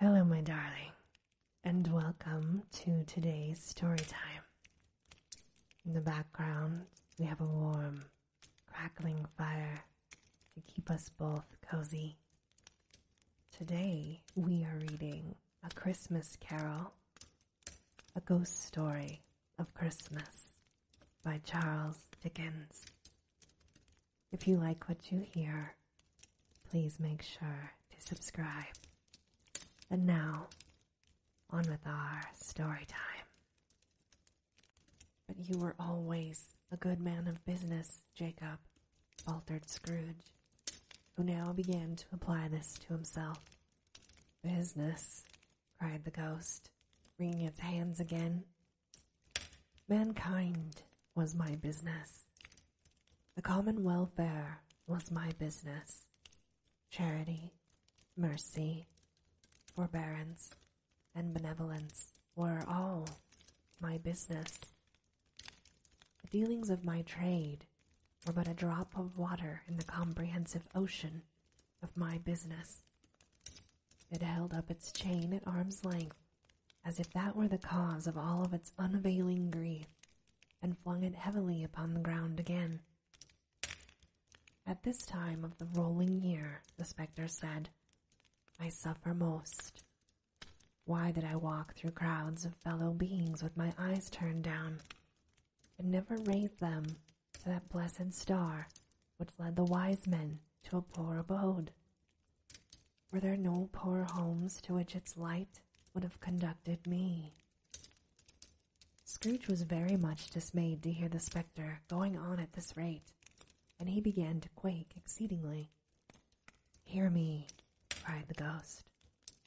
Hello, my darling, and welcome to today's story time. In the background, we have a warm, crackling fire to keep us both cozy. Today, we are reading A Christmas Carol, a ghost story of Christmas by Charles Dickens. If you like what you hear, please make sure to subscribe. And now, on with our story time. But you were always a good man of business, Jacob, faltered Scrooge, who now began to apply this to himself. Business, cried the ghost, wringing its hands again. Mankind was my business. The common welfare was my business. Charity, mercy, forbearance, and benevolence were all my business. The dealings of my trade were but a drop of water in the comprehensive ocean of my business. It held up its chain at arm's length, as if that were the cause of all of its unavailing grief, and flung it heavily upon the ground again. At this time of the rolling year, the spectre said, I suffer most. Why did I walk through crowds of fellow beings with my eyes turned down, and never raise them to that blessed star which led the wise men to a poor abode? Were there no poor homes to which its light would have conducted me? Scrooge was very much dismayed to hear the spectre going on at this rate, and he began to quake exceedingly. Hear me, cried the ghost.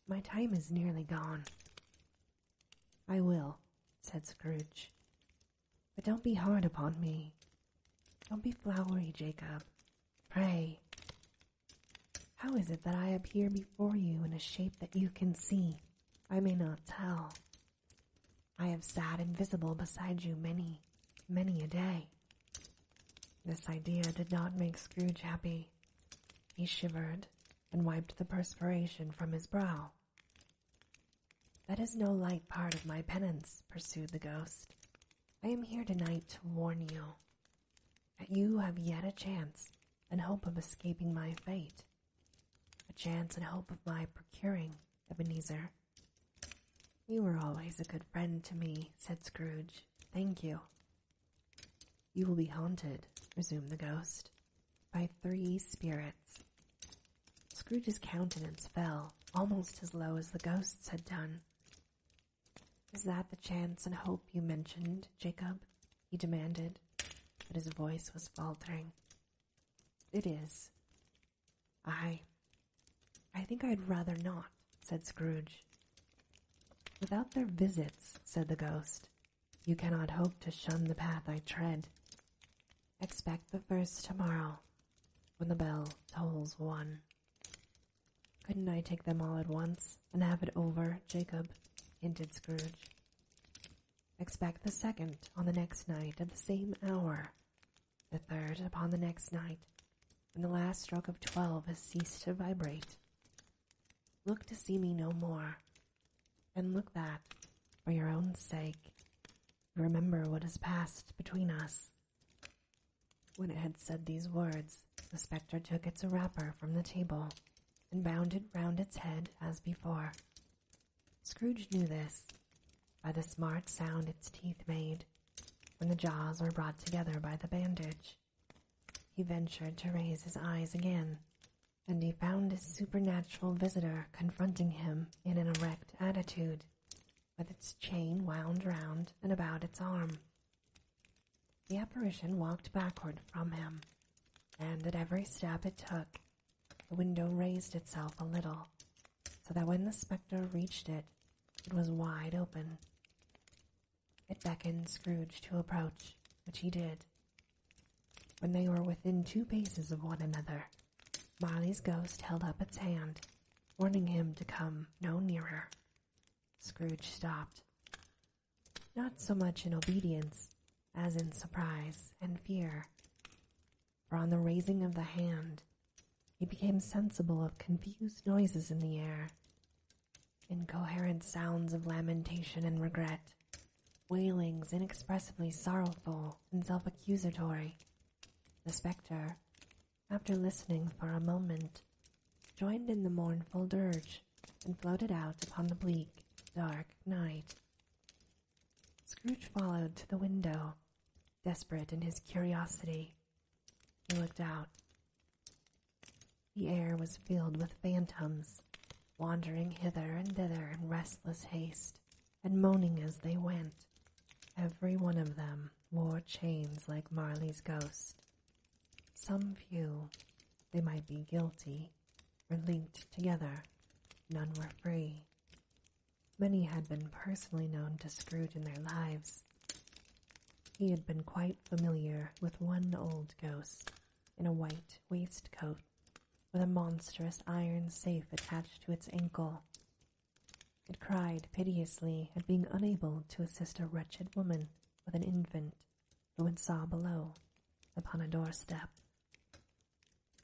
My time is nearly gone. I will, said Scrooge. But don't be hard upon me. Don't be flowery, Jacob. Pray. How is it that I appear before you in a shape that you can see? I may not tell. I have sat invisible beside you many, many a day. This idea did not make Scrooge happy. He shivered and wiped the perspiration from his brow. That is no light part of my penance, pursued the ghost. I am here tonight to warn you that you have yet a chance and hope of escaping my fate. A chance and hope of my procuring Ebenezer. You were always a good friend to me, said Scrooge. Thank you. You will be haunted, resumed the ghost, by 3 spirits. Scrooge's countenance fell almost as low as the ghost's had done. Is that the chance and hope you mentioned, Jacob? He demanded, but his voice was faltering. It is. I think I'd rather not, said Scrooge. Without their visits, said the ghost, you cannot hope to shun the path I tread. Expect the first tomorrow, when the bell tolls 1. Couldn't I take them all at once and have it over, Jacob? Hinted Scrooge. Expect the second on the next night at the same hour, the third upon the next night, when the last stroke of 12 has ceased to vibrate. Look to see me no more, and look that, for your own sake, you remember what has passed between us. When it had said these words, the spectre took its wrapper from the table and bound it round its head as before. Scrooge knew this by the smart sound its teeth made when the jaws were brought together by the bandage. He ventured to raise his eyes again, and he found his supernatural visitor confronting him in an erect attitude, with its chain wound round and about its arm. The apparition walked backward from him, and at every step it took, the window raised itself a little, so that when the spectre reached it, it was wide open. It beckoned Scrooge to approach, which he did. When they were within 2 paces of one another, Marley's ghost held up its hand, warning him to come no nearer. Scrooge stopped, not so much in obedience as in surprise and fear, for on the raising of the hand, he became sensible of confused noises in the air. incoherent sounds of lamentation and regret, wailings inexpressibly sorrowful and self-accusatory. The spectre, after listening for a moment, joined in the mournful dirge and floated out upon the bleak, dark night. Scrooge followed to the window, desperate in his curiosity. He looked out. The air was filled with phantoms, wandering hither and thither in restless haste, and moaning as they went. Every one of them wore chains like Marley's ghost. Some few, they might be guilty, were linked together. None were free. Many had been personally known to Scrooge in their lives. He had been quite familiar with one old ghost in a white waistcoat with a monstrous iron safe attached to its ankle. It cried piteously at being unable to assist a wretched woman with an infant who it saw below upon a doorstep.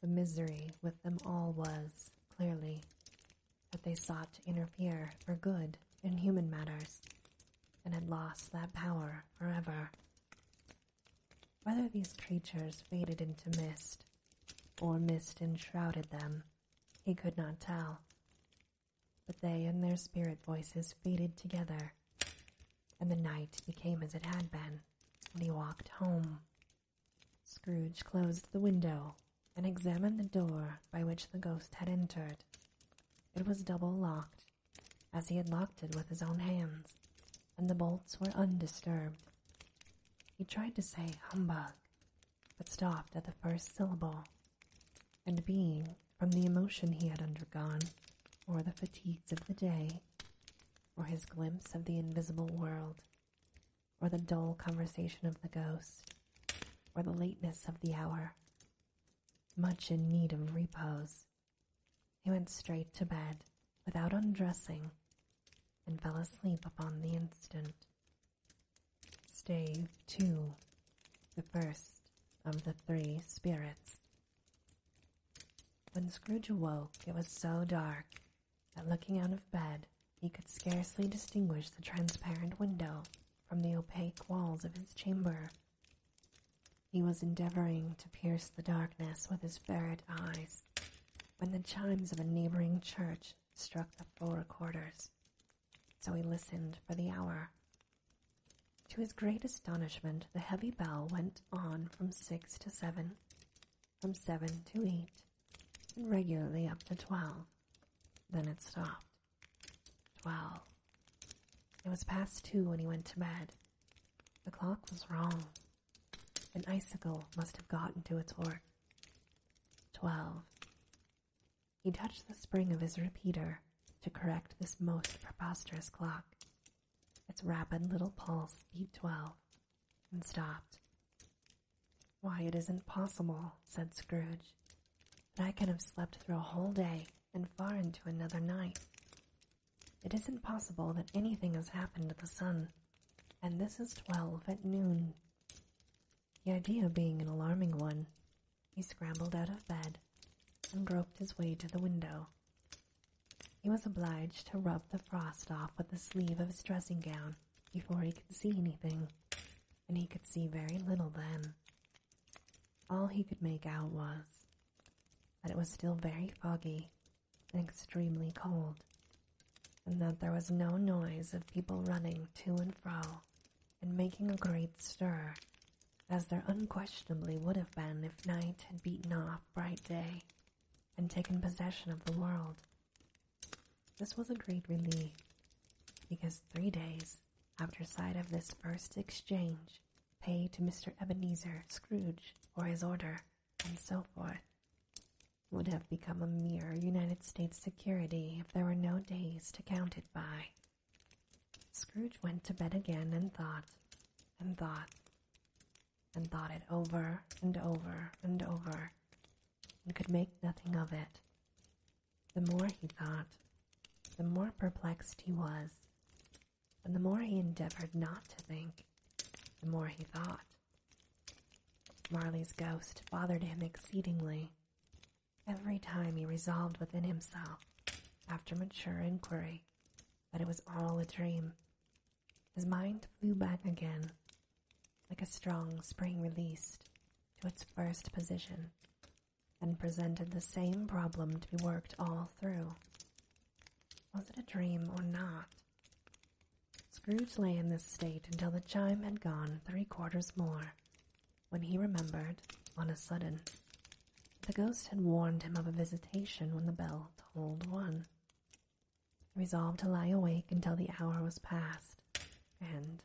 The misery with them all was, clearly, that they sought to interfere for good in human matters, and had lost that power forever. Whether these creatures faded into mist, or mist enshrouded them, he could not tell. But they and their spirit voices faded together, and the night became as it had been when he walked home. Scrooge closed the window and examined the door by which the ghost had entered. It was double locked, as he had locked it with his own hands, and the bolts were undisturbed. He tried to say humbug, but stopped at the first syllable, and being, from the emotion he had undergone, or the fatigues of the day, or his glimpse of the invisible world, or the dull conversation of the ghost, or the lateness of the hour, much in need of repose, he went straight to bed without undressing, and fell asleep upon the instant. Stave 2. The first of the three spirits. When Scrooge awoke, it was so dark that looking out of bed, he could scarcely distinguish the transparent window from the opaque walls of his chamber. He was endeavoring to pierce the darkness with his ferret eyes when the chimes of a neighboring church struck the 4 quarters, so he listened for the hour. To his great astonishment, the heavy bell went on from 6 to 7, from 7 to 8, and regularly up to 12. Then it stopped. 12. It was past 2 when he went to bed. The clock was wrong. An icicle must have gotten to its work. 12. He touched the spring of his repeater to correct this most preposterous clock. Its rapid little pulse beat 12 and stopped. "Why, it isn't possible," said Scrooge, "that I can have slept through a whole day and far into another night. It isn't possible that anything has happened to the sun, and this is 12 at noon." The idea being an alarming one, he scrambled out of bed and groped his way to the window. He was obliged to rub the frost off with the sleeve of his dressing gown before he could see anything, and he could see very little then. All he could make out was that it was still very foggy and extremely cold, and that there was no noise of people running to and fro and making a great stir, as there unquestionably would have been if night had beaten off bright day and taken possession of the world. This was a great relief, because 3 days after sight of this first exchange, paid to Mr. Ebenezer Scrooge for his order, and so forth, would have become a mere United States security if there were no days to count it by. Scrooge went to bed again and thought, and thought, and thought it over and over and over, and could make nothing of it. The more he thought, the more perplexed he was, and the more he endeavored not to think, the more he thought. Marley's ghost bothered him exceedingly. Every time he resolved within himself, after mature inquiry, that it was all a dream. His mind flew back again, like a strong spring released, to its first position, and presented the same problem to be worked all through. Was it a dream or not? Scrooge lay in this state until the chime had gone 3/4 more, when he remembered, on a sudden, the ghost had warned him of a visitation when the bell tolled 1. He resolved to lie awake until the hour was past, and,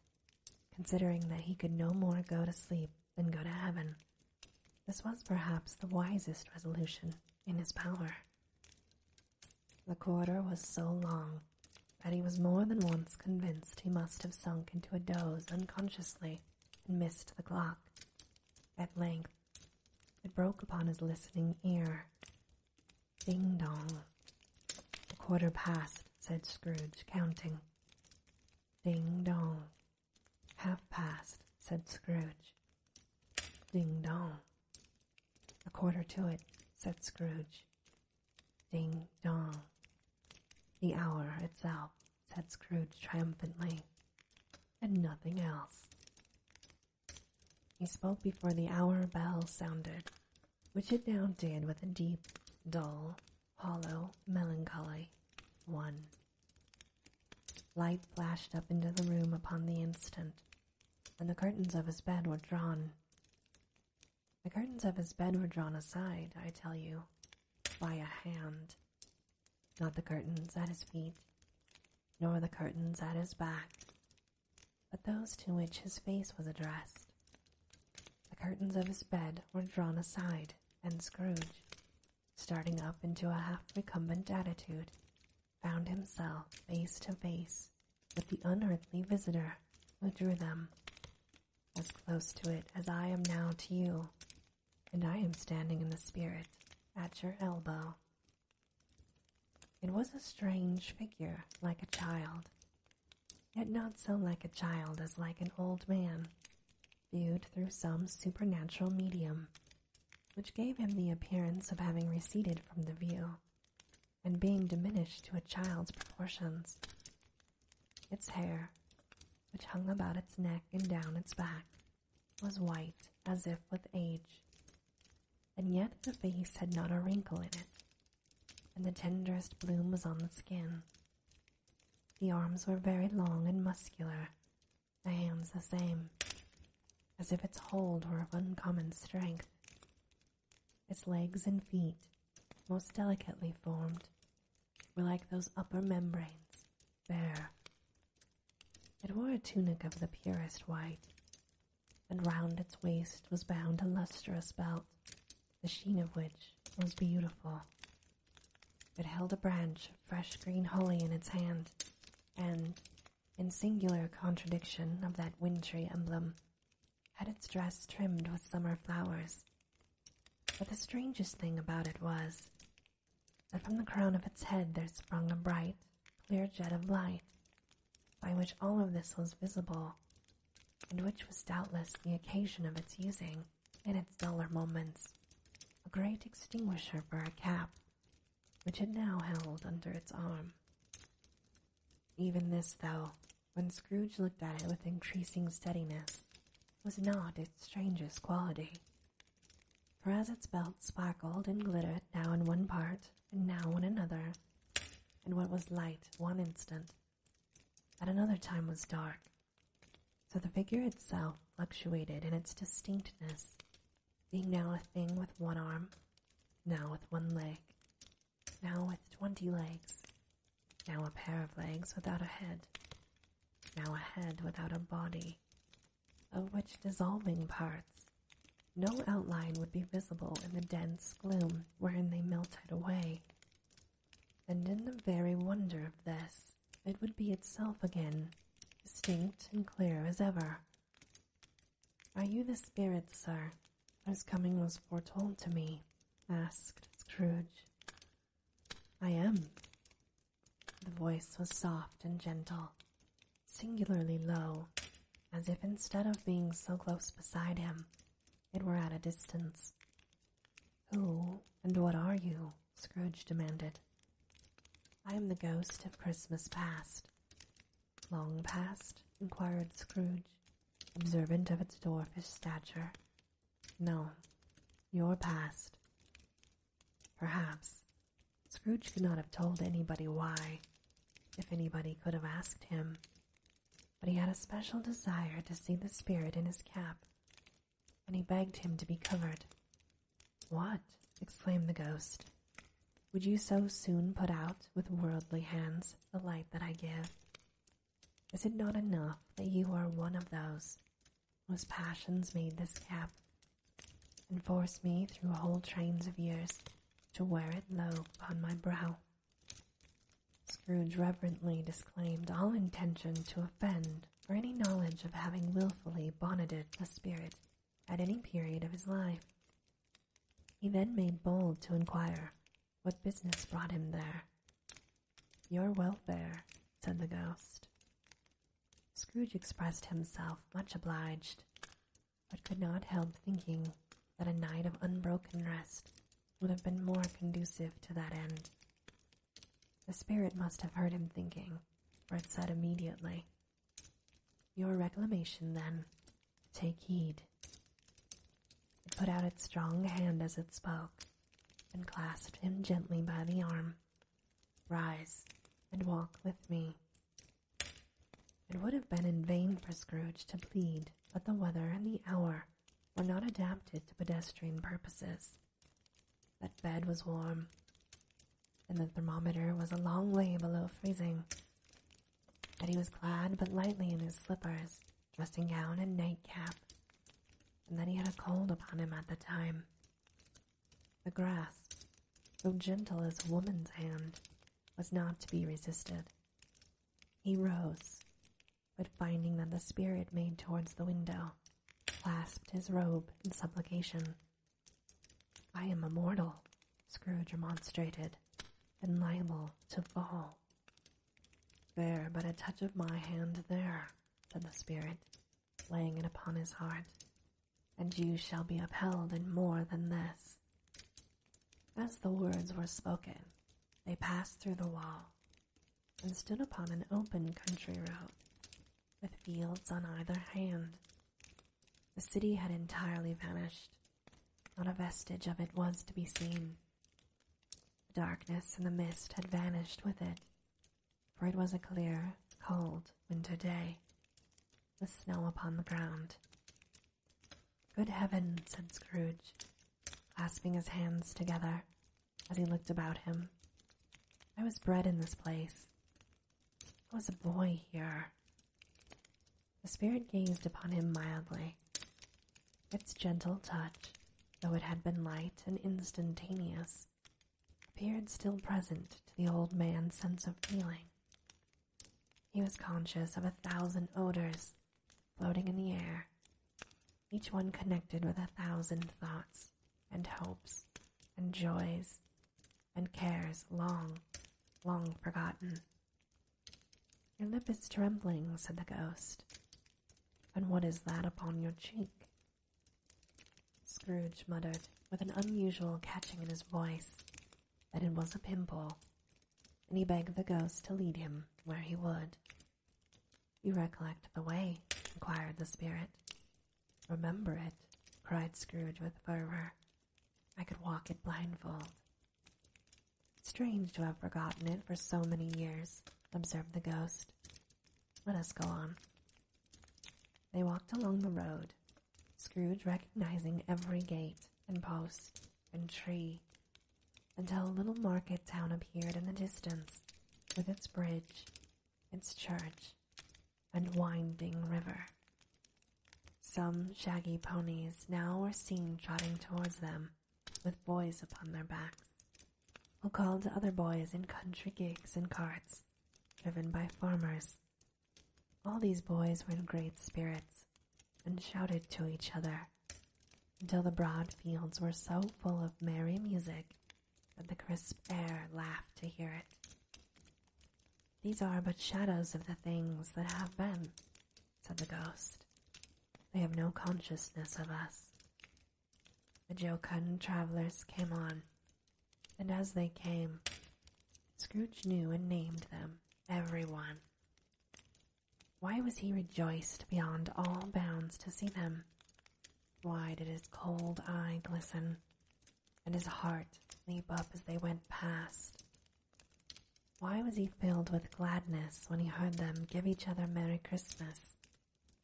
considering that he could no more go to sleep than go to heaven, this was perhaps the wisest resolution in his power. The corridor was so long that he was more than once convinced he must have sunk into a doze unconsciously and missed the clock. At length, it broke upon his listening ear. Ding-dong. "A quarter past," said Scrooge, counting. "Ding-dong. 1/2 past," said Scrooge. "Ding-dong. 1/4 to it," said Scrooge. Ding-dong. "The hour itself," said Scrooge triumphantly, "and nothing else." He spoke before the hour bell sounded, which it now did with a deep, dull, hollow melancholy. 1. Light flashed up into the room upon the instant, and the curtains of his bed were drawn. The curtains of his bed were drawn aside, I tell you, by a hand. Not the curtains at his feet, nor the curtains at his back, but those to which his face was addressed. The curtains of his bed were drawn aside, and Scrooge, starting up into a half-recumbent attitude, found himself face to face with the unearthly visitor who drew them, as close to it as I am now to you, and I am standing in the spirit at your elbow. It was a strange figure, like a child, yet not so like a child as like an old man, viewed through some supernatural medium, which gave him the appearance of having receded from the view, and being diminished to a child's proportions. Its hair, which hung about its neck and down its back, was white as if with age, and yet the face had not a wrinkle in it, and the tenderest bloom was on the skin. The arms were very long and muscular, the hands the same, as if its hold were of uncommon strength. Its legs and feet, most delicately formed, were like those upper membranes, bare. It wore a tunic of the purest white, and round its waist was bound a lustrous belt, the sheen of which was beautiful. It held a branch of fresh green holly in its hand, and, in singular contradiction of that wintry emblem, had its dress trimmed with summer flowers. But the strangest thing about it was that from the crown of its head there sprung a bright, clear jet of light, by which all of this was visible, and which was doubtless the occasion of its using, in its duller moments, a great extinguisher for a cap, which it now held under its arm. Even this, though, when Scrooge looked at it with increasing steadiness, was not its strangest quality. For as its belt sparkled and glittered now in one part and now in another, and what was light one instant, at another time was dark, so the figure itself fluctuated in its distinctness, being now a thing with one arm, now with one leg, now with 20 legs, now a pair of legs without a head, now a head without a body, of which dissolving parts no outline would be visible in the dense gloom wherein they melted away. And in the very wonder of this, it would be itself again, distinct and clear as ever. "Are you the spirit, sir, whose coming was foretold to me?" asked Scrooge. "I am." The voice was soft and gentle, singularly low, as if instead of being so close beside him, it were at a distance. "Who and what are you?" Scrooge demanded. "I am the ghost of Christmas past," long past?" inquired Scrooge, observant of its dwarfish stature. "No, your past." Perhaps. Scrooge could not have told anybody why, if anybody could have asked him, but he had a special desire to see the spirit in his cap, and he begged him to be covered. "What?" exclaimed the ghost. "Would you so soon put out with worldly hands the light that I give? Is it not enough that you are one of those whose passions made this cap, and forced me through whole trains of years to wear it low upon my brow?" Scrooge reverently disclaimed all intention to offend or any knowledge of having wilfully bonneted the spirit at any period of his life. He then made bold to inquire what business brought him there. "Your welfare," said the ghost. Scrooge expressed himself much obliged, but could not help thinking that a night of unbroken rest would have been more conducive to that end. The spirit must have heard him thinking, for it said immediately, "Your reclamation, then. Take heed." It put out its strong hand as it spoke, and clasped him gently by the arm. "Rise, and walk with me." It would have been in vain for Scrooge to plead that the weather and the hour were not adapted to pedestrian purposes. That bed was warm, and the thermometer was a long way below freezing. That he was clad but lightly in his slippers, dressing gown and nightcap, and that he had a cold upon him at the time. The grasp, though gentle as a woman's hand, was not to be resisted. He rose, but finding that the spirit made towards the window, clasped his robe in supplication. "I am immortal," Scrooge remonstrated, "and liable to fall." "Bear but a touch of my hand there," said the spirit, laying it upon his heart, "and you shall be upheld in more than this." As the words were spoken, they passed through the wall, and stood upon an open country road, with fields on either hand. The city had entirely vanished. Not a vestige of it was to be seen. The darkness and the mist had vanished with it, for it was a clear, cold winter day, with snow upon the ground. "Good heaven," said Scrooge, clasping his hands together as he looked about him. "I was bred in this place. I was a boy here." The spirit gazed upon him mildly. Its gentle touch, though it had been light and instantaneous, appeared still present to the old man's sense of feeling. He was conscious of 1,000 odors floating in the air, each one connected with 1,000 thoughts and hopes and joys and cares long, long forgotten. "Your lip is trembling," said the ghost. "And what is that upon your cheek?" Scrooge muttered, with an unusual catching in his voice, that it was a pimple, and he begged the ghost to lead him where he would. "You recollect the way?" inquired the spirit. "Remember it?" cried Scrooge with fervor. "I could walk it blindfold." "Strange to have forgotten it for so many years," observed the ghost. "Let us go on." They walked along the road, Scrooge recognizing every gate and post and tree, until a little market town appeared in the distance, with its bridge, its church, and winding river. Some shaggy ponies now were seen trotting towards them, with boys upon their backs, who called to other boys in country gigs and carts, driven by farmers. All these boys were in great spirits, and shouted to each other, until the broad fields were so full of merry music that the crisp air laughed to hear it. "These are but shadows of the things that have been," said the ghost. "They have no consciousness of us." The jocund travelers came on, and as they came, Scrooge knew and named them, every one. Why was he rejoiced beyond all bounds to see them? Why did his cold eye glisten, and his heart leap up as they went past? Why was he filled with gladness when he heard them give each other Merry Christmas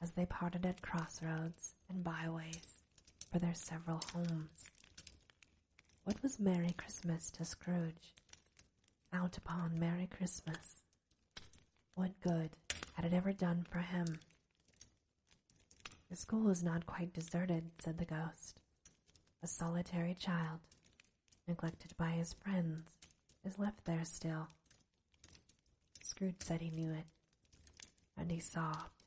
as they parted at crossroads and byways for their several homes? What was Merry Christmas to Scrooge? Out upon Merry Christmas. What good had it ever done for him? The school is not quite deserted, said the ghost. A solitary child, neglected by his friends, is left there still. Scrooge said he knew it, and he sobbed.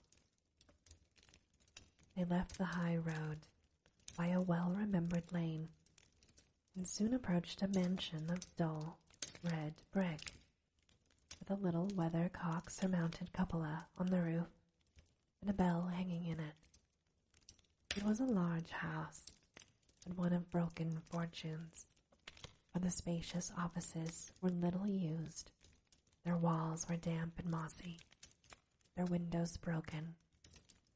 They left the high road by a well-remembered lane and soon approached a mansion of dull red brick with a little weathercock-surmounted cupola on the roof and a bell hanging in it. It was a large house, and one of broken fortunes, for the spacious offices were little used. Their walls were damp and mossy, their windows broken,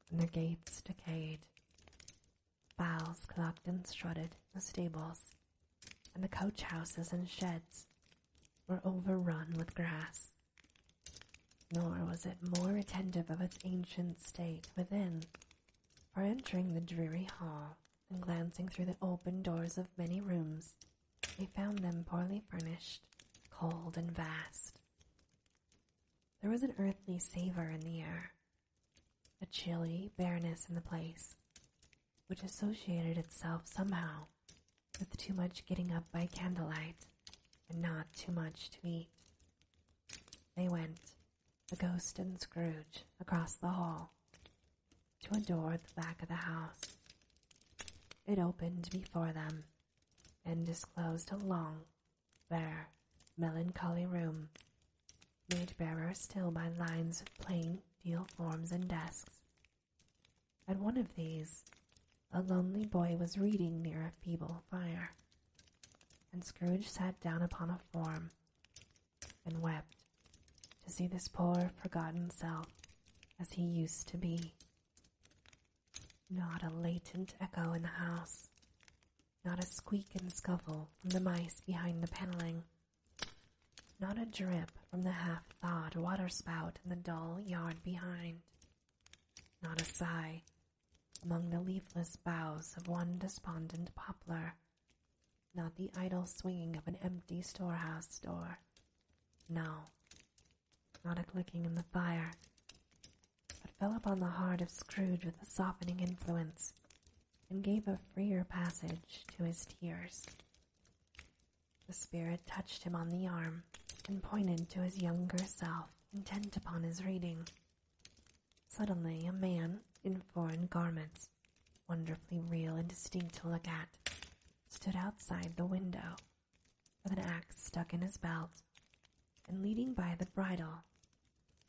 and their gates decayed. Fowls clucked and strutted in the stables, and the coach houses and sheds were overrun with grass. Nor was it more attentive of its ancient state within, for entering the dreary hall and glancing through the open doors of many rooms, they found them poorly furnished, cold and vast. There was an earthly savor in the air, a chilly bareness in the place, which associated itself somehow with too much getting up by candlelight and not too much to eat. They went, the ghost and Scrooge, across the hall to a door at the back of the house. It opened before them and disclosed a long, bare, melancholy room, made barer still by lines of plain deal forms and desks. At one of these, a lonely boy was reading near a feeble fire, and Scrooge sat down upon a form and wept to see this poor, forgotten self as he used to be. Not a latent echo in the house, not a squeak and scuffle from the mice behind the paneling, not a drip from the half-thawed waterspout in the dull yard behind, not a sigh among the leafless boughs of one despondent poplar, not the idle swinging of an empty storehouse door. No, not a clicking in the fire, but fell upon the heart of Scrooge with a softening influence and gave a freer passage to his tears. The spirit touched him on the arm and pointed to his younger self, intent upon his reading. Suddenly a man in foreign garments, wonderfully real and distinct to look at, stood outside the window with an axe stuck in his belt and leading by the bridle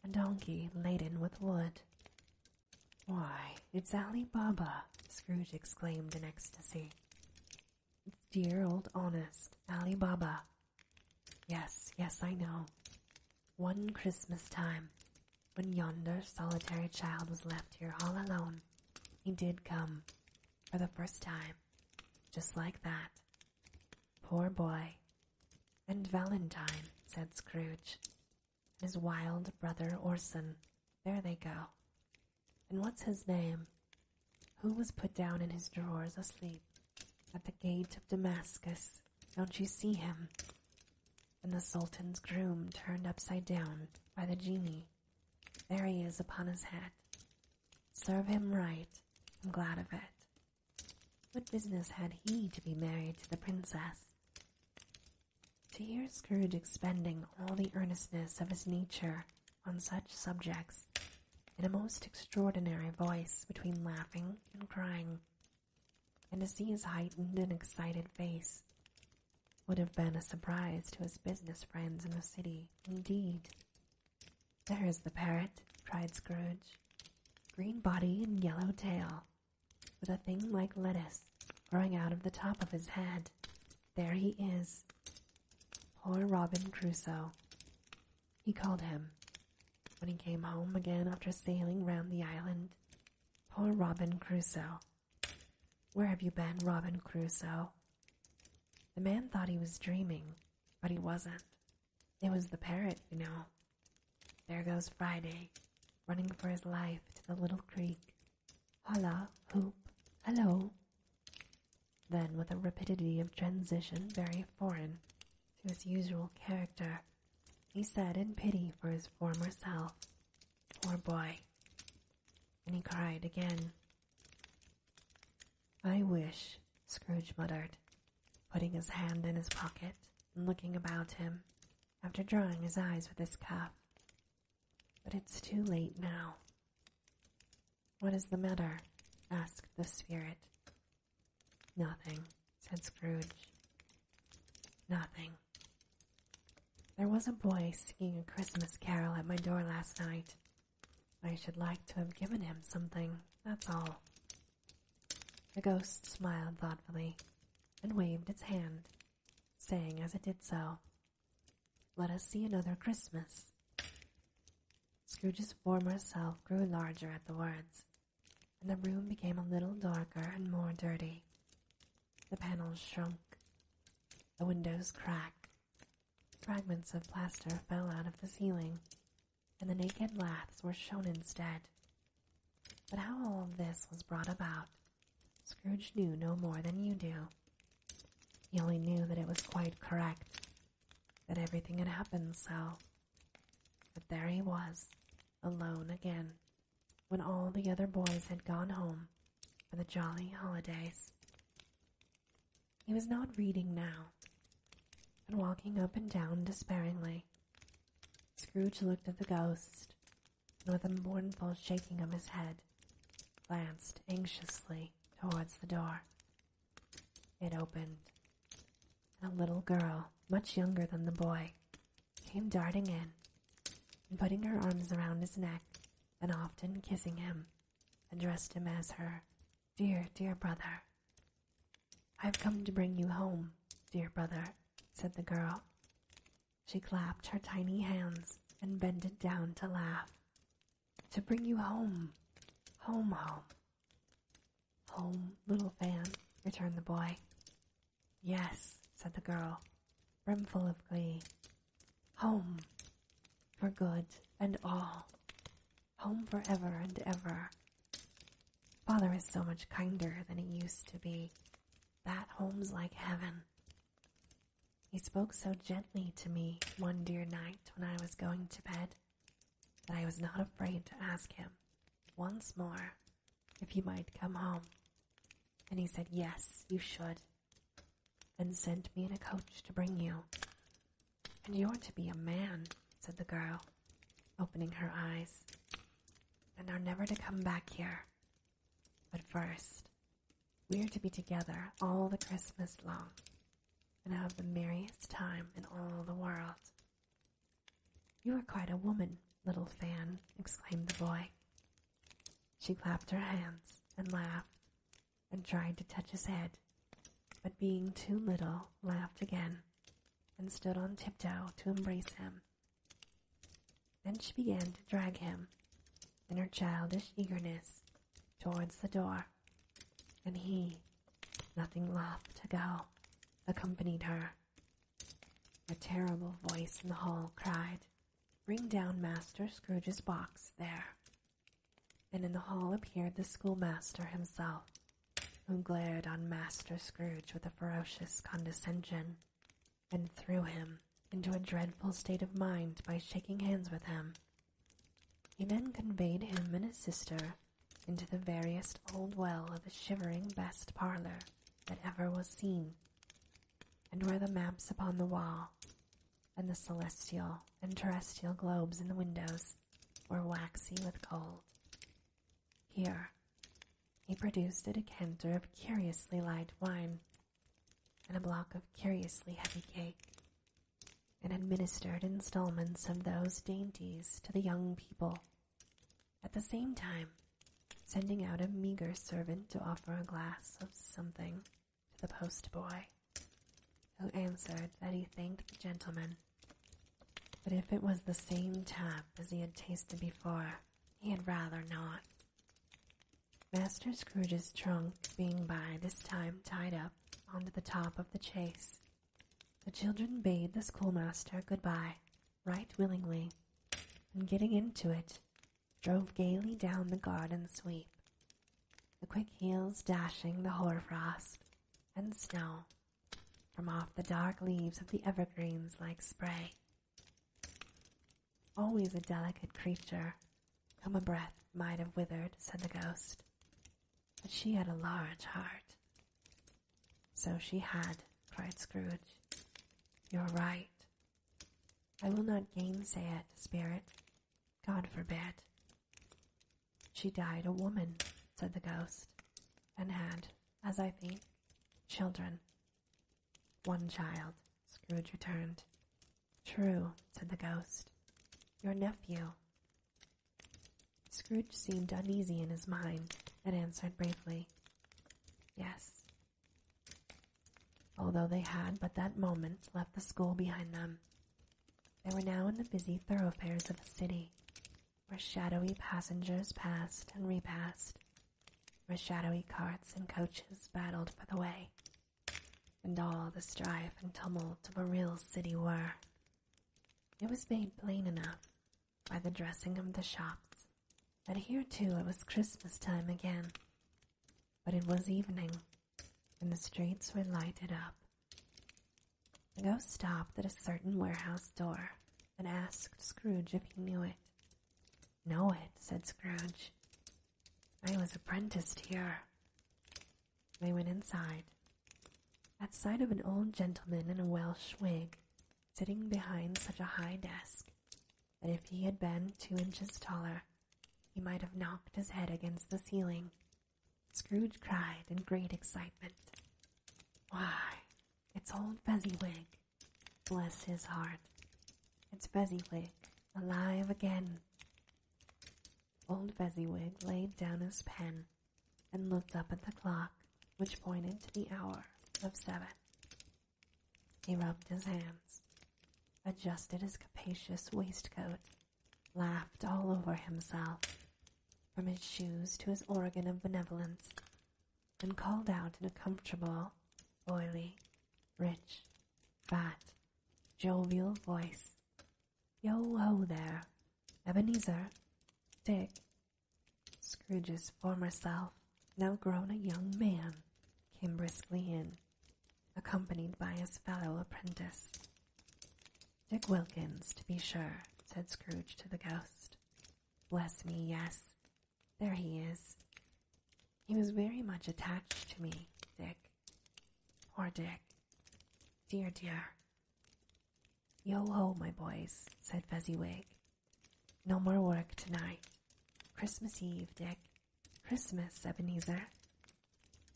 a donkey laden with wood. "Why, it's Ali Baba!" Scrooge exclaimed in ecstasy. "It's dear old honest Ali Baba. Yes, I know. One Christmas time, when yonder solitary child was left here all alone, he did come, for the first time, just like that. Poor boy. And Valentine," said Scrooge. "His wild brother Orson. There they go. And what's his name? Who was put down in his drawers asleep at the gate of Damascus? Don't you see him? And the Sultan's groom turned upside down by the genie. There he is upon his head. Serve him right. I'm glad of it. What business had he to be married to the princess?" To hear Scrooge expending all the earnestness of his nature on such subjects in a most extraordinary voice between laughing and crying, and to see his heightened and excited face, would have been a surprise to his business friends in the city, indeed. "There's the parrot," cried Scrooge. "Green body and yellow tail, with a thing like lettuce growing out of the top of his head. There he is. Poor Robin Crusoe, he called him. when he came home again after sailing round the island. Poor Robin Crusoe. Where have you been, Robin Crusoe? The man thought he was dreaming, but he wasn't. It was the parrot, you know. There goes Friday, running for his life to the little creek. Holla, hoop, hello. Then, with a rapidity of transition very foreign to his usual character, he said in pity for his former self, "Poor boy," and he cried again. "I wish," Scrooge muttered, putting his hand in his pocket and looking about him after drying his eyes with his cuff. "But it's too late now." "What is the matter?" asked the spirit. "Nothing," said Scrooge. "Nothing. There was a boy singing a Christmas carol at my door last night. I should like to have given him something, that's all." The ghost smiled thoughtfully and waved its hand, saying as it did so, "Let us see another Christmas." Scrooge's former self grew larger at the words, and the room became a little darker and more dirty. The panels shrunk, the windows cracked, fragments of plaster fell out of the ceiling, and the naked laths were shown instead. But how all of this was brought about, Scrooge knew no more than you do. He only knew that it was quite correct, that everything had happened so. But there he was, alone again, when all the other boys had gone home for the jolly holidays. He was not reading now, but walking up and down despairingly. Scrooge looked at the ghost, and with a mournful shaking of his head, glanced anxiously towards the door. It opened, and a little girl, much younger than the boy, came darting in, and putting her arms around his neck, and often kissing him, addressed him as her dear, dear brother. "I've come to bring you home, dear brother," said the girl. She clapped her tiny hands and bended down to laugh. "To bring you home, home, home." "Home, little Fan," returned the boy. "Yes," said the girl, brimful of glee. "Home, for good and all. Home forever and ever. Father is so much kinder than he used to be. That home's like heaven." He spoke so gently to me one dear night when I was going to bed that I was not afraid to ask him once more if he might come home. And he said, "Yes, you should," and sent me in a coach to bring you. "And you're to be a man," said the girl, opening her eyes, "and are never to come back here. But first, we're to be together all the Christmas long, and have the merriest time in all the world." "You are quite a woman, little Fan," exclaimed the boy. She clapped her hands and laughed, and tried to touch his head, but being too little, laughed again, and stood on tiptoe to embrace him. Then she began to drag him, in her childish eagerness, towards the door, and he, nothing loth to go, accompanied her. A terrible voice in the hall cried, "Bring down Master Scrooge's box there." And in the hall appeared the schoolmaster himself, who glared on Master Scrooge with a ferocious condescension, and threw him into a dreadful state of mind by shaking hands with him. He then conveyed him and his sister into the veriest old well of the shivering best parlor that ever was seen, and where the maps upon the wall, and the celestial and terrestrial globes in the windows were waxy with cold. Here he produced a decanter of curiously light wine, and a block of curiously heavy cake, and administered installments of those dainties to the young people, at the same time sending out a meager servant to offer a glass of something to the post-boy, who answered that he thanked the gentleman. But if it was the same tap as he had tasted before, he had rather not. Master Scrooge's trunk being by this time tied up onto the top of the chaise, the children bade the schoolmaster good-bye right willingly, and getting into it, drove gaily down the garden sweep, the quick heels dashing the hoarfrost and snow from off the dark leaves of the evergreens like spray. Always a delicate creature, whom a breath might have withered, said the ghost, but she had a large heart. So she had, cried Scrooge. You're right. I will not gainsay it, spirit. God forbid. She died a woman, said the ghost, and had, as I think, children. One child, Scrooge returned. True, said the ghost. Your nephew. Scrooge seemed uneasy in his mind, and answered briefly, Yes. Although they had but that moment left the school behind them, they were now in the busy thoroughfares of the city, where shadowy passengers passed and repassed, where shadowy carts and coaches battled for the way, and all the strife and tumult of a real city were. It was made plain enough by the dressing of the shops that here too it was Christmas time again, but it was evening, and the streets were lighted up. The ghost stopped at a certain warehouse door and asked Scrooge if he knew it. Know it, said Scrooge. I was apprenticed here. They went inside. At sight of an old gentleman in a Welsh wig, sitting behind such a high desk that if he had been 2 inches taller, he might have knocked his head against the ceiling, Scrooge cried in great excitement, Why, it's old Fezziwig. Bless his heart. It's Fezziwig, alive again. Old Fezziwig laid down his pen and looked up at the clock, which pointed to the hour of 7. He rubbed his hands, adjusted his capacious waistcoat, laughed all over himself, from his shoes to his organ of benevolence, and called out in a comfortable, oily, rich, fat, jovial voice, Yo-ho there, Ebenezer, Dick. Scrooge's former self, now grown a young man, came briskly in, accompanied by his fellow apprentice. Dick Wilkins, to be sure, said Scrooge to the ghost. Bless me, yes, there he is. He was very much attached to me, Dick. Poor Dick. Dear, dear. Yo-ho, my boys, said Fezziwig. No more work tonight. Christmas Eve, Dick. Christmas, Ebenezer.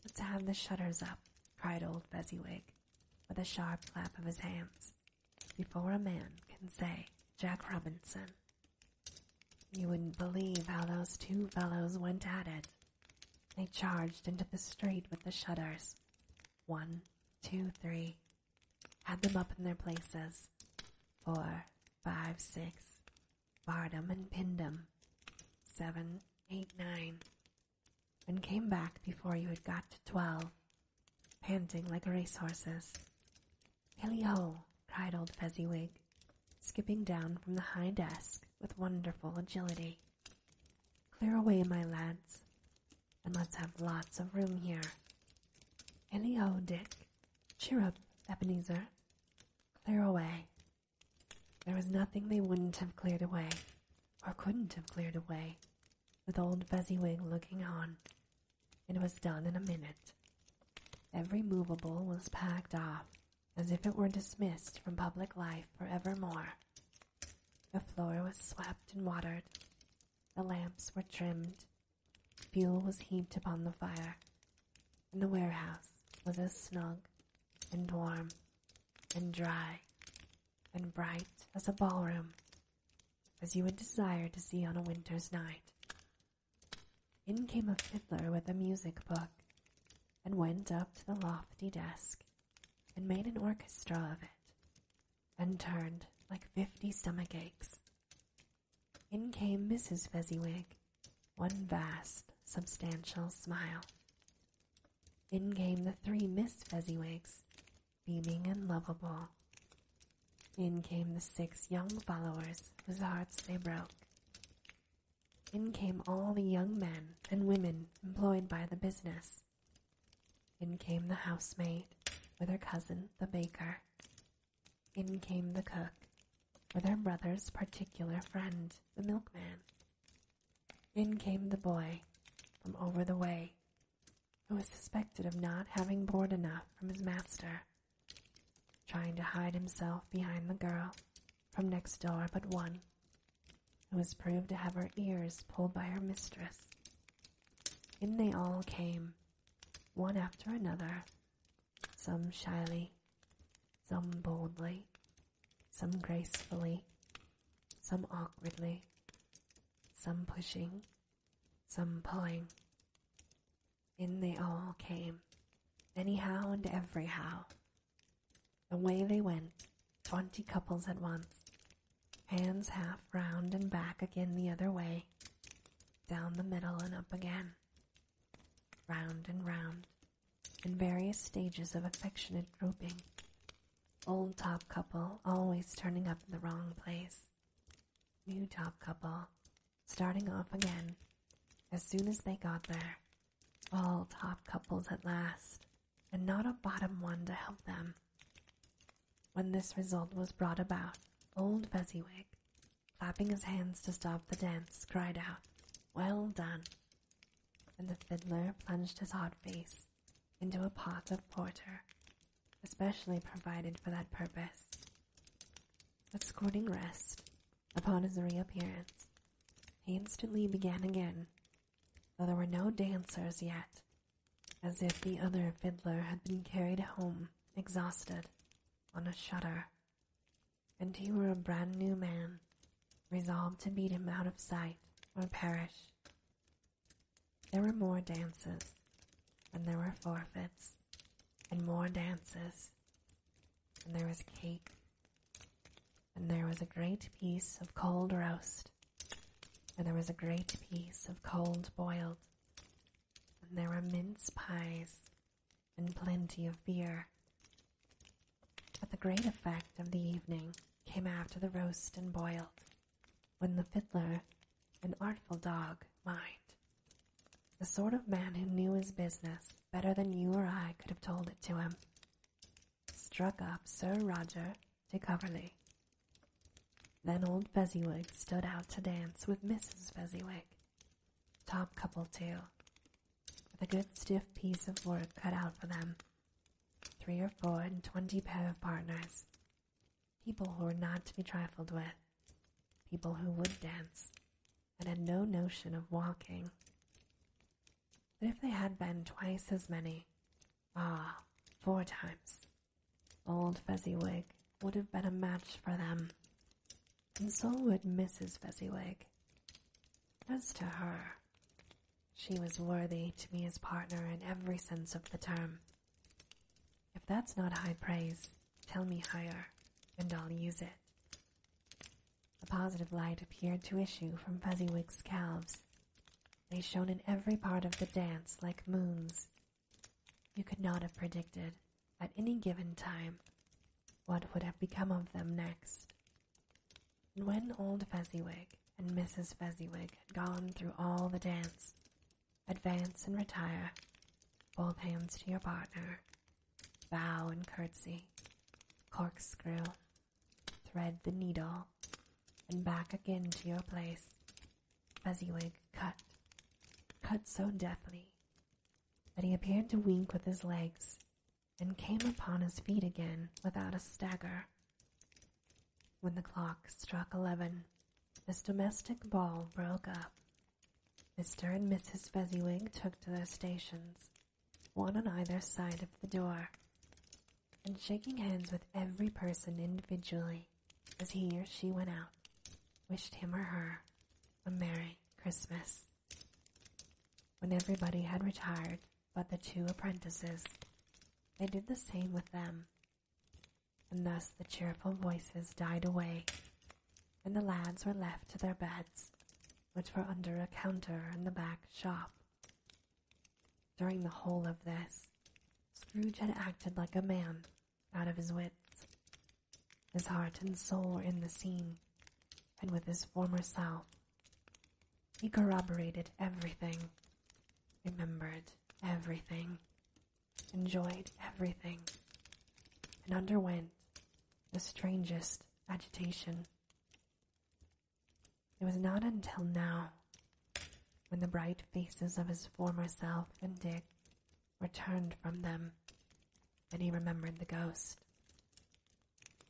Let's have the shutters up, cried old Fezziwig, with a sharp clap of his hands, before a man can say Jack Robinson. You wouldn't believe how those 2 fellows went at it. They charged into the street with the shutters. 1, 2, 3. Had them up in their places. 4, 5, 6. Barred 'em and pinned 'em. 7, 8, 9. And came back before you had got to 12, panting like racehorses. Hilly-ho, cried old Fezziwig, skipping down from the high desk with wonderful agility. Clear away, my lads, and let's have lots of room here. Hilly-ho, Dick. Cheer up, Ebenezer. Clear away. There was nothing they wouldn't have cleared away, or couldn't have cleared away, with old Fezziwig looking on. It was done in a minute. Every movable was packed off, as if it were dismissed from public life for evermore. The floor was swept and watered. The lamps were trimmed. Fuel was heaped upon the fire, and the warehouse was as snug and warm and dry and bright as a ballroom, as you would desire to see on a winter's night. In came a fiddler with a music book, and went up to the lofty desk, and made an orchestra of it, and turned like 50 stomach aches. In came Mrs. Fezziwig, one vast, substantial smile. In came the 3 Miss Fezziwigs, beaming and lovable. In came the 6 young followers whose hearts they broke. In came all the young men and women employed by the business. In came the housemaid with her cousin, the baker. In came the cook with her brother's particular friend, the milkman. In came the boy from over the way, who was suspected of not having board enough from his master, trying to hide himself behind the girl from next door but one, who was proved to have her ears pulled by her mistress. In they all came, one after another, some shyly, some boldly, some gracefully, some awkwardly, some pushing, some pulling. In they all came, anyhow and everyhow. Away they went, 20 couples at once, hands half round and back again the other way, down the middle and up again, round and round, in various stages of affectionate grouping. Old top couple always turning up in the wrong place. New top couple starting off again as soon as they got there. All top couples at last, and not a bottom one to help them. When this result was brought about, old Fezziwig, clapping his hands to stop the dance, cried out, "Well done!" And the fiddler plunged his hot face into a pot of porter, especially provided for that purpose. But scorning rest, upon his reappearance, he instantly began again, though there were no dancers yet, as if the other fiddler had been carried home, exhausted, on a shutter, and he were a brand new man, resolved to beat him out of sight or perish. There were more dances, and there were forfeits, and more dances, and there was cake, and there was a great piece of cold roast, and there was a great piece of cold boiled, and there were mince pies, and plenty of beer. But the great effect of the evening came after the roast and boiled, when the fiddler, an artful dog, mind, the sort of man who knew his business better than you or I could have told it to him, struck up Sir Roger de Coverley. Then old Fezziwig stood out to dance with Mrs. Fezziwig, top couple too, with a good stiff piece of work cut out for them, 3 or 4 and 20 pair of partners, people who were not to be trifled with, people who would dance, and had no notion of walking. But if they had been twice as many, 4 times, old Fezziwig would have been a match for them, and so would Mrs. Fezziwig. As to her, she was worthy to be his partner in every sense of the term. If that's not high praise, tell me higher, and I'll use it. A positive light appeared to issue from Fezziwig's calves. They shone in every part of the dance like moons. You could not have predicted, at any given time, what would have become of them next. And when old Fezziwig and Mrs. Fezziwig had gone through all the dance, advance and retire, both hands to your partner, bow and curtsy, corkscrew, thread the needle, and back again to your place, Fezziwig cut so deftly that he appeared to wink with his legs, and came upon his feet again without a stagger. When the clock struck 11, this domestic ball broke up. Mr. and Mrs. Fezziwig took to their stations, one on either side of the door, and shaking hands with every person individually as he or she went out, wished him or her a Merry Christmas. When everybody had retired but the 2 apprentices, they did the same with them. and thus the cheerful voices died away, and the lads were left to their beds, which were under a counter in the back shop. During the whole of this, Scrooge had acted like a man out of his wits. His heart and soul were in the scene, and with his former self. He corroborated everything, remembered everything, enjoyed everything, and underwent the strangest agitation. It was not until now, when the bright faces of his former self and Dick were turned from them, that he remembered the ghost.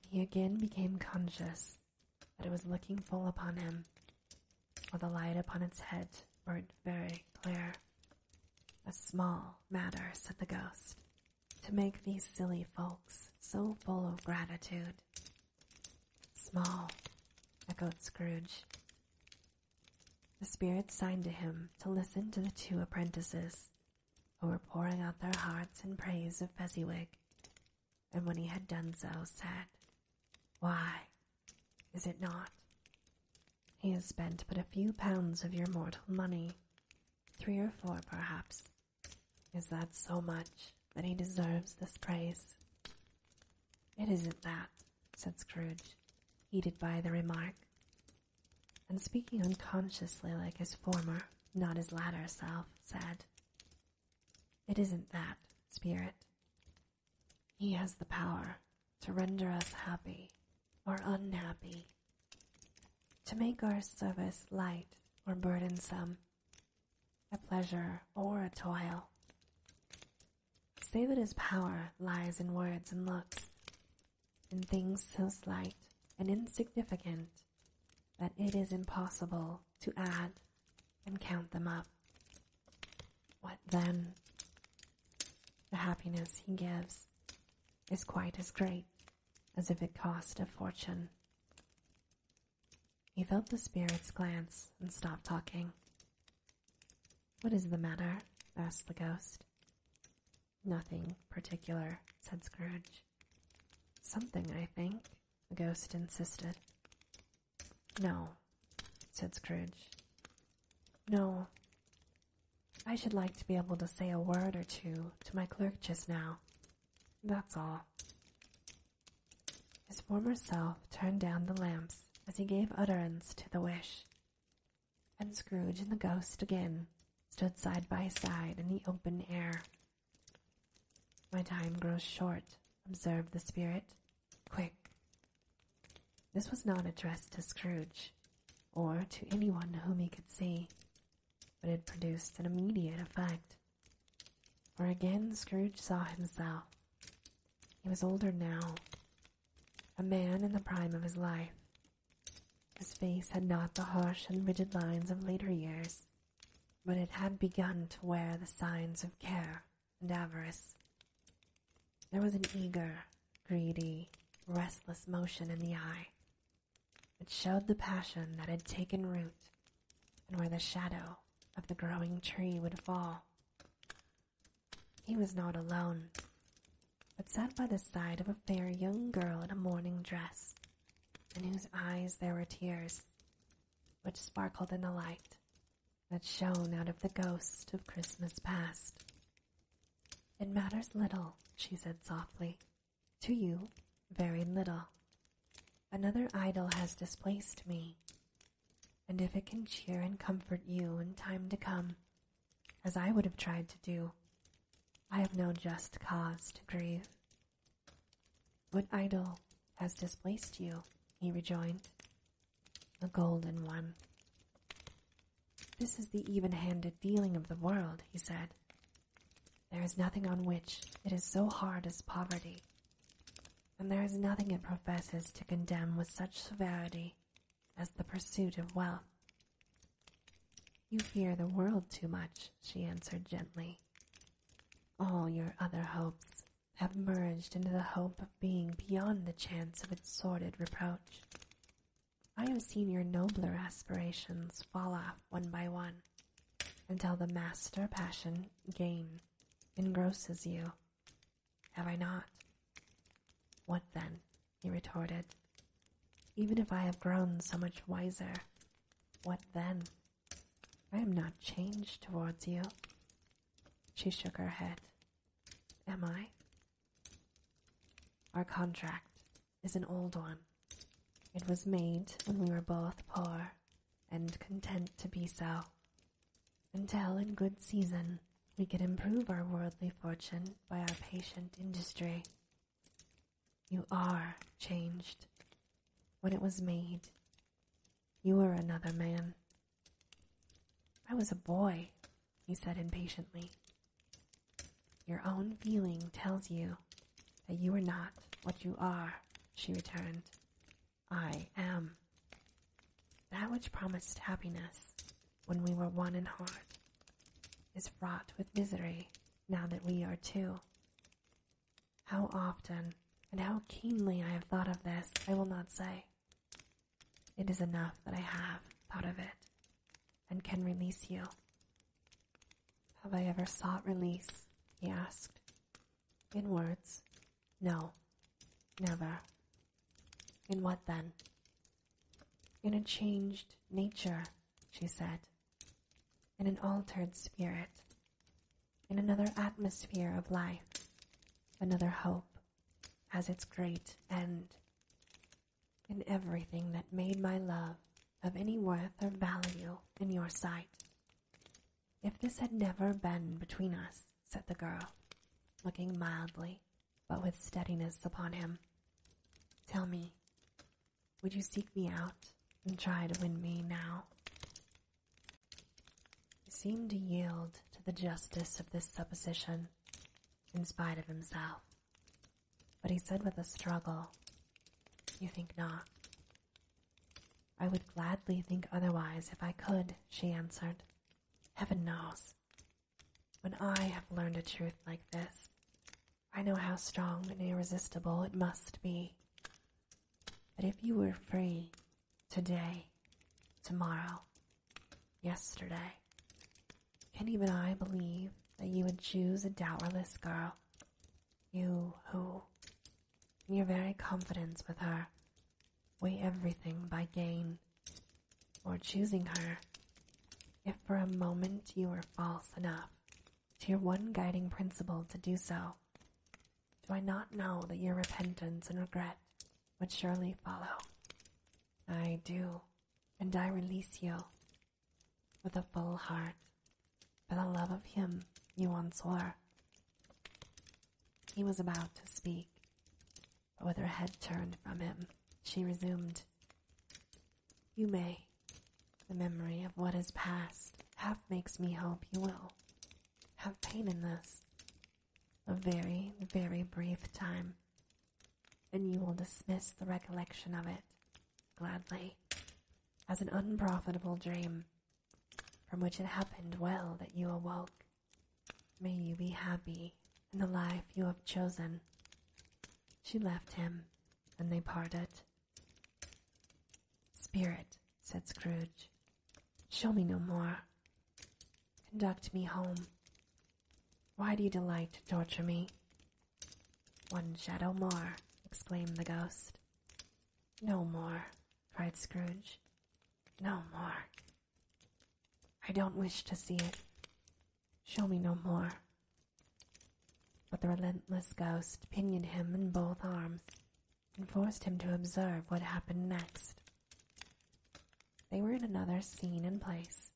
He again became conscious that it was looking full upon him, while the light upon its head burnt very clear. A small matter, said the ghost, to make these silly folks so full of gratitude. Small, echoed Scrooge. The spirit signed to him to listen to the two apprentices, who were pouring out their hearts in praise of Fezziwig, and when he had done so, said, "Why, is it not? He has spent but a few pounds of your mortal money, 3 or 4 perhaps. Is that so much that he deserves this praise?" "It isn't that," said Scrooge, heated by the remark, and speaking unconsciously like his former, not his latter self, said, "It isn't that, spirit. He has the power to render us happy or unhappy, to make our service light or burdensome, a pleasure or a toil. Say that his power lies in words and looks, in things so slight and insignificant that it is impossible to add and count them up. What then? The happiness he gives is quite as great as if it cost a fortune." He felt the spirit's glance and stopped talking. "What is the matter?" asked the ghost. "Nothing particular," said Scrooge. "Something, I think," the ghost insisted. "No," said Scrooge. "No. I should like to be able to say a word or two to my clerk just now. That's all." His former self turned down the lamps as he gave utterance to the wish, and Scrooge and the ghost again stood side by side in the open air. "My time grows short," observed the spirit. "Quick." This was not addressed to Scrooge, or to anyone whom he could see, but it produced an immediate effect. For again Scrooge saw himself. He was older now, a man in the prime of his life. His face had not the harsh and rigid lines of later years, but it had begun to wear the signs of care and avarice. There was an eager, greedy, restless motion in the eye. It showed the passion that had taken root, and where the shadow of the growing tree would fall. He was not alone, but sat by the side of a fair young girl in a mourning dress, in whose eyes there were tears, which sparkled in the light that shone out of the ghost of Christmas past. "It matters little," she said softly. "To you, very little. Another idol has displaced me, and if it can cheer and comfort you in time to come, as I would have tried to do, I have no just cause to grieve." "What idol has displaced you?" he rejoined. "The golden one." "This is the even-handed dealing of the world," he said. "There is nothing on which it is so hard as poverty, and there is nothing it professes to condemn with such severity as the pursuit of wealth." "You fear the world too much," she answered gently. "All your other hopes have merged into the hope of being beyond the chance of its sordid reproach. I have seen your nobler aspirations fall off one by one, until the master passion, gain, engrosses you. Have I not? What then? he retorted. Even if I have grown so much wiser, what then? I am not changed towards you. She shook her head. Am I? Our contract is an old one. It was made when we were both poor and content to be so, until in good season we could improve our worldly fortune by our patient industry. You are changed. When it was made, you were another man. I was a boy, he said impatiently. Your own feeling tells you that you are not what you are, she returned. I am. That which promised happiness when we were one in heart is fraught with misery now that we are two. How often and how keenly I have thought of this, I will not say. It is enough that I have thought of it and can release you. Have I ever sought release? He asked. In words? No, never. In what then? In a changed nature, she said. In an altered spirit. In another atmosphere of life. Another hope has its great end. In everything that made my love of any worth or value in your sight. If this had never been between us, said the girl, looking mildly, but with steadiness upon him, tell me, would you seek me out and try to win me now? He seemed to yield to the justice of this supposition, in spite of himself, but he said with a struggle, You think not? I would gladly think otherwise if I could, she answered. Heaven knows. When I have learned a truth like this, I know how strong and irresistible it must be. But if you were free today, tomorrow, yesterday, can even I believe that you would choose a dowerless girl? You who, in your very confidence with her, weigh everything by gain, or choosing her, if for a moment you were false enough to your one guiding principle to do so, do I not know that your repentance and regret would surely follow? I do, and I release you with a full heart for the love of him you once were. He was about to speak, but with her head turned from him, she resumed. You may. The memory of what is past half makes me hope you will have pain in this. A very, very brief time, and you will dismiss the recollection of it, gladly, as an unprofitable dream, from which it happened well that you awoke. May you be happy in the life you have chosen. She left him, and they parted. Spirit, said Scrooge, show me no more. Conduct me home. Why do you delight to torture me? One shadow more, exclaimed the ghost. No more, cried Scrooge. No more. I don't wish to see it. Show me no more. But the relentless ghost pinioned him in both arms and forced him to observe what happened next. They were in another scene and place,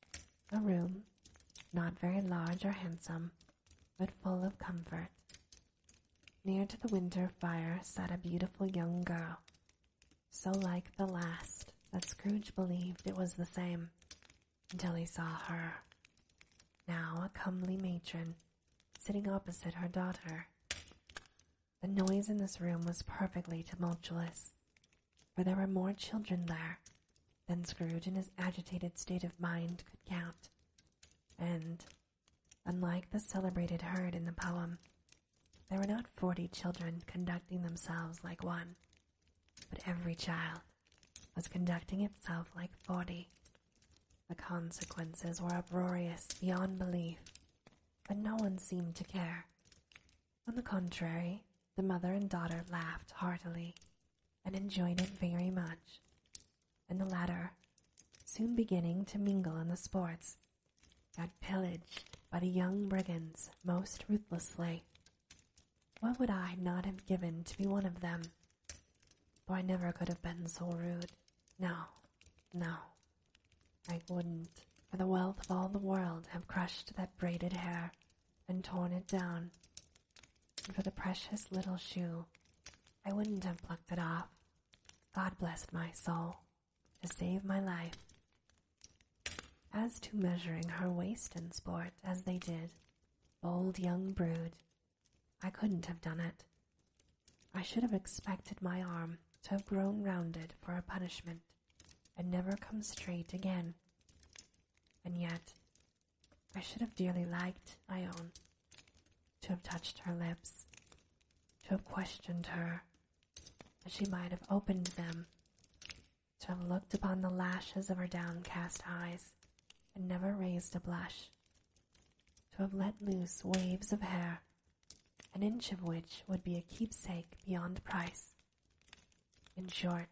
a room, not very large or handsome, but full of comfort. Near to the winter fire sat a beautiful young girl, so like the last that Scrooge believed it was the same, until he saw her, now a comely matron, sitting opposite her daughter. The noise in this room was perfectly tumultuous, for there were more children there than Scrooge in his agitated state of mind could count, and, unlike the celebrated herd in the poem, there were not 40 children conducting themselves like one, but every child was conducting itself like 40. The consequences were uproarious beyond belief, but no one seemed to care. On the contrary, the mother and daughter laughed heartily, and enjoyed it very much, and the latter, soon beginning to mingle in the sports, got pillaged by the young brigands most ruthlessly. What would I not have given to be one of them? Though I never could have been so rude. No, I wouldn't, for the wealth of all the world, have crushed that braided hair and torn it down. And for the precious little shoe, I wouldn't have plucked it off. God blessed my soul, to save my life. As to measuring her waist in sport, as they did, bold young brood, I couldn't have done it. I should have expected my arm to have grown rounded for a punishment, and never come straight again. And yet, I should have dearly liked, I own, to have touched her lips, to have questioned her, that she might have opened them, to have looked upon the lashes of her downcast eyes, and never raised a blush, to have let loose waves of hair, an inch of which would be a keepsake beyond price. In short,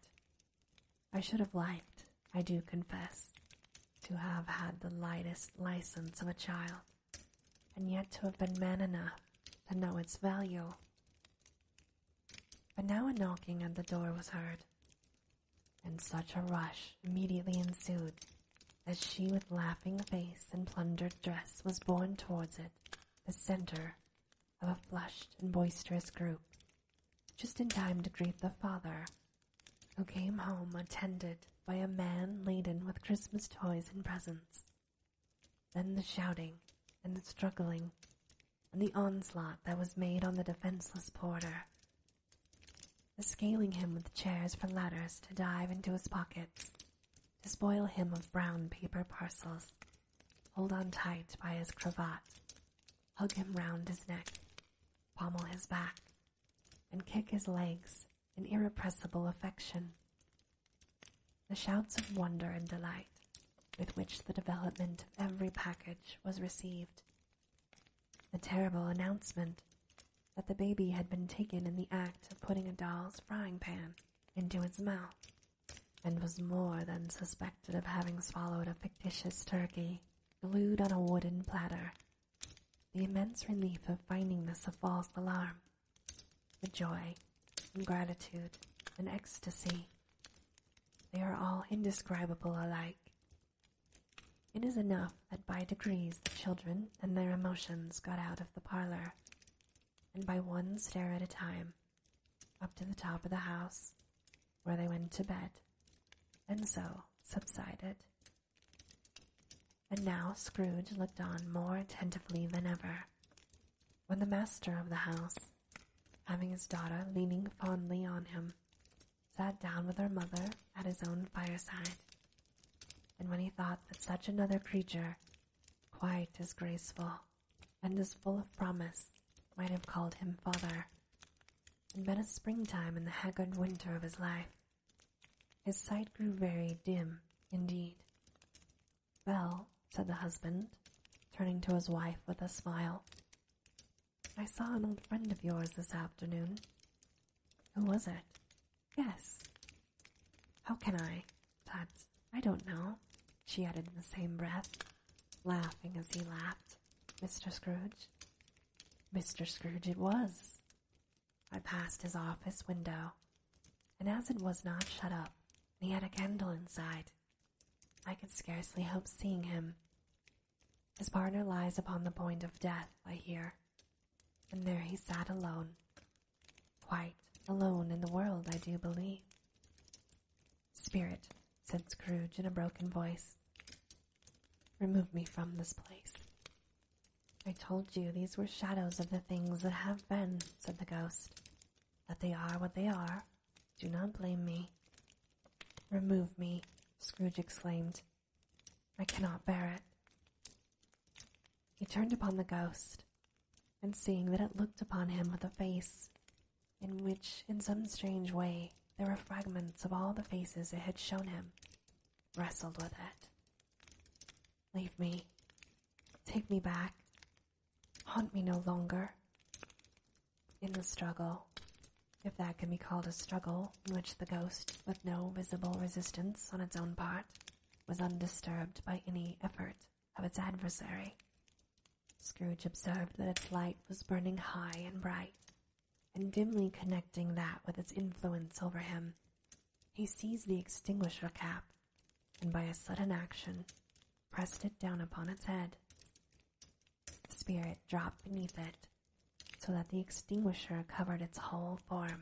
I should have liked, I do confess, to have had the lightest license of a child, and yet to have been man enough to know its value. But now a knocking at the door was heard, and such a rush immediately ensued, as she with laughing face and plundered dress was borne towards it, the center of a flushed and boisterous group, just in time to greet the father, who came home attended by a man laden with Christmas toys and presents. Then the shouting and the struggling and the onslaught that was made on the defenseless porter, the scaling him with chairs for ladders to dive into his pockets, to spoil him of brown paper parcels, hold on tight by his cravat, hug him round his neck, pommel his back, and kick his legs in irrepressible affection. The shouts of wonder and delight with which the development of every package was received, the terrible announcement that the baby had been taken in the act of putting a doll's frying pan into its mouth, and was more than suspected of having swallowed a fictitious turkey glued on a wooden platter, the immense relief of finding this a false alarm, the joy and gratitude and ecstasy, they are all indescribable alike. It is enough that by degrees the children and their emotions got out of the parlor, and by one stair at a time, up to the top of the house, where they went to bed, and so subsided. And now Scrooge looked on more attentively than ever, when the master of the house, having his daughter leaning fondly on him, sat down with her mother at his own fireside, and when he thought that such another creature, quite as graceful and as full of promise, might have called him father, and been a springtime in the haggard winter of his life, his sight grew very dim indeed. Well, said the husband, turning to his wife with a smile, I saw an old friend of yours this afternoon. Who was it? Guess. How can I? Tut, I don't know, she added in the same breath, laughing as he laughed. Mr. Scrooge? Mr. Scrooge it was. I passed his office window, and as it was not shut up, and he had a candle inside, I could scarcely hope seeing him. His partner lies upon the point of death, I hear, and there he sat alone, quite alone in the world, I do believe. Spirit, said Scrooge in a broken voice, remove me from this place. I told you these were shadows of the things that have been, said the ghost. That they are what they are. Do not blame me. Remove me, Scrooge exclaimed. I cannot bear it. He turned upon the ghost, and seeing that it looked upon him with a face in which, in some strange way, there were fragments of all the faces it had shown him, wrestled with it. Leave me. Take me back. Haunt me no longer. In the struggle, if that can be called a struggle in which the ghost, with no visible resistance on its own part, was undisturbed by any effort of its adversary. Scrooge observed that its light was burning high and bright, and dimly connecting that with its influence over him, he seized the extinguisher cap, and by a sudden action pressed it down upon its head. The spirit dropped beneath it, so that the extinguisher covered its whole form.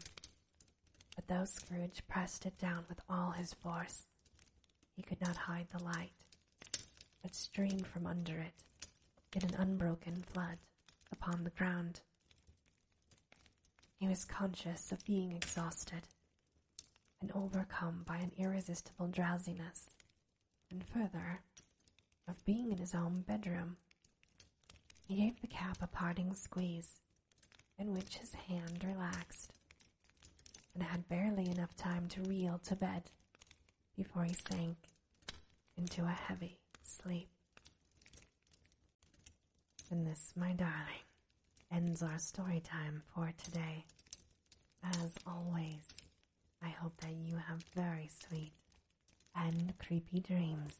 But though Scrooge pressed it down with all his force, he could not hide the light, that streamed from under it in an unbroken flood upon the ground. He was conscious of being exhausted, and overcome by an irresistible drowsiness, and further, of being in his own bedroom. He gave the cap a parting squeeze, in which his hand relaxed, and had barely enough time to reel to bed before he sank into a heavy sleep. And this, my darling, ends our story time for today. As always, I hope that you have very sweet and creepy dreams.